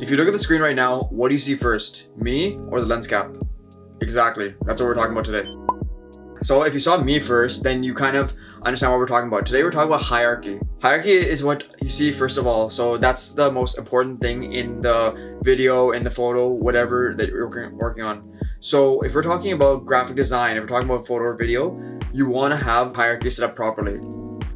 If you look at the screen right now, what do you see first? Me or the lens cap? Exactly, that's what we're talking about today. So if you saw me first, then you kind of understand what we're talking about. Today we're talking about hierarchy. Hierarchy is what you see first of all. So that's the most important thing in the video, in the photo, whatever that you're working on. So if we're talking about graphic design, if we're talking about photo or video, you want to have hierarchy set up properly.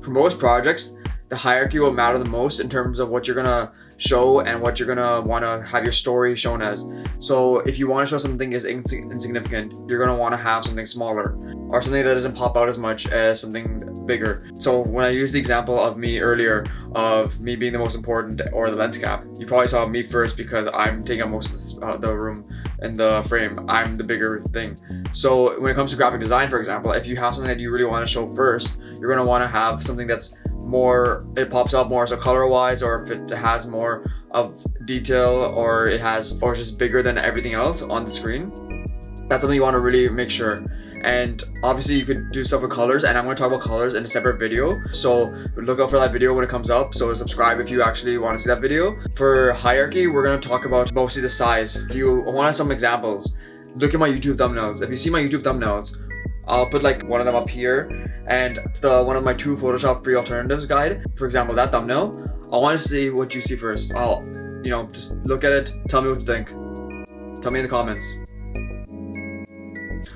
For most projects, the hierarchy will matter the most in terms of what you're gonna show and what you're gonna want to have your story shown as. So if you want to show something as insignificant, you're gonna want to have something smaller or something that doesn't pop out as much as something bigger. So when I used the example of me earlier of me being the most important or the lens cap, you probably saw me first because I'm taking up most of the room in the frame. I'm the bigger thing. So when it comes to graphic design, for example, if you have something that you really want to show first, you're gonna want to have something that's more, it pops up more, so color wise, or if it has more of detail, or it has, or just bigger than everything else on the screen. That's something you want to really make sure. And obviously you could do stuff with colors, and I'm going to talk about colors in a separate video, so look out for that video when it comes up. So subscribe if you actually want to see that video. For hierarchy, we're going to talk about mostly the size. If you want some examples, look at my YouTube thumbnails. If you see my YouTube thumbnails, I'll put like one of them up here, and the one of my 2 Photoshop free alternatives guide. For example, that thumbnail, I want to see what you see first. I'll, just look at it, tell me what you think. Tell me in the comments.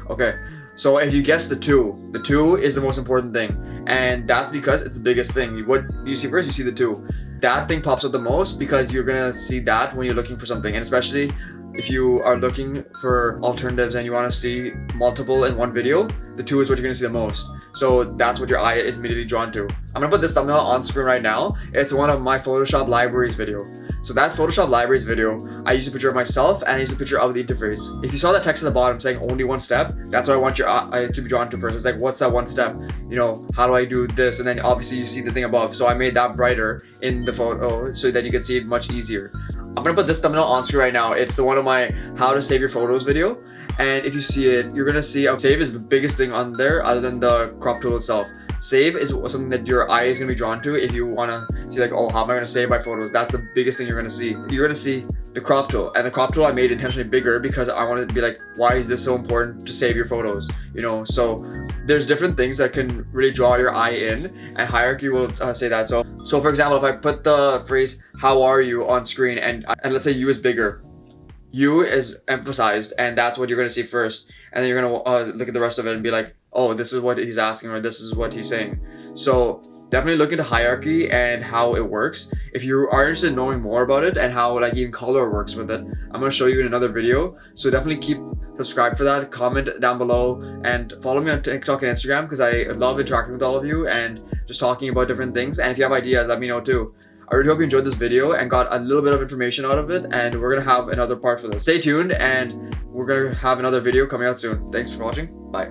Okay, so if you guess the 2 is the most important thing, and that's because it's the biggest thing. What you see first, you see the 2. That thing pops up the most because you're gonna see that when you're looking for something, and especially if you are looking for alternatives and you want to see multiple in one video, the 2 is what you're going to see the most. So that's what your eye is immediately drawn to. I'm going to put this thumbnail on screen right now. It's one of my Photoshop libraries video. So that Photoshop libraries video, I used a picture of myself and I used a picture of the interface. If you saw that text at the bottom saying only 1 step, that's what I want your eye to be drawn to first. It's like, what's that 1 step? How do I do this? And then obviously you see the thing above. So I made that brighter in the photo so that you can see it much easier. I'm gonna put this thumbnail on screen right now. It's the one of my how to save your photos video. And if you see it, you're gonna see save is the biggest thing on there other than the crop tool itself. Save is something that your eye is gonna be drawn to if you wanna see like, oh, how am I gonna save my photos? That's the biggest thing you're gonna see. You're gonna see the crop tool, and the crop tool I made intentionally bigger because I wanted to be like, why is this so important to save your photos? So there's different things that can really draw your eye in, and hierarchy will say that. So for example, if I put the phrase "how are you" on screen, and let's say "you" is bigger, "you" is emphasized, and that's what you're gonna see first, and then you're gonna look at the rest of it and be like, oh, this is what he's asking, or this is what he's saying. So definitely look into hierarchy and how it works. If you are interested in knowing more about it and how like even color works with it, I'm going to show you in another video. So definitely keep subscribed for that, comment down below, and follow me on TikTok and Instagram because I love interacting with all of you and just talking about different things. And if you have ideas, let me know too. I really hope you enjoyed this video and got a little bit of information out of it, and we're going to have another part for this. Stay tuned, and we're going to have another video coming out soon. Thanks for watching. Bye.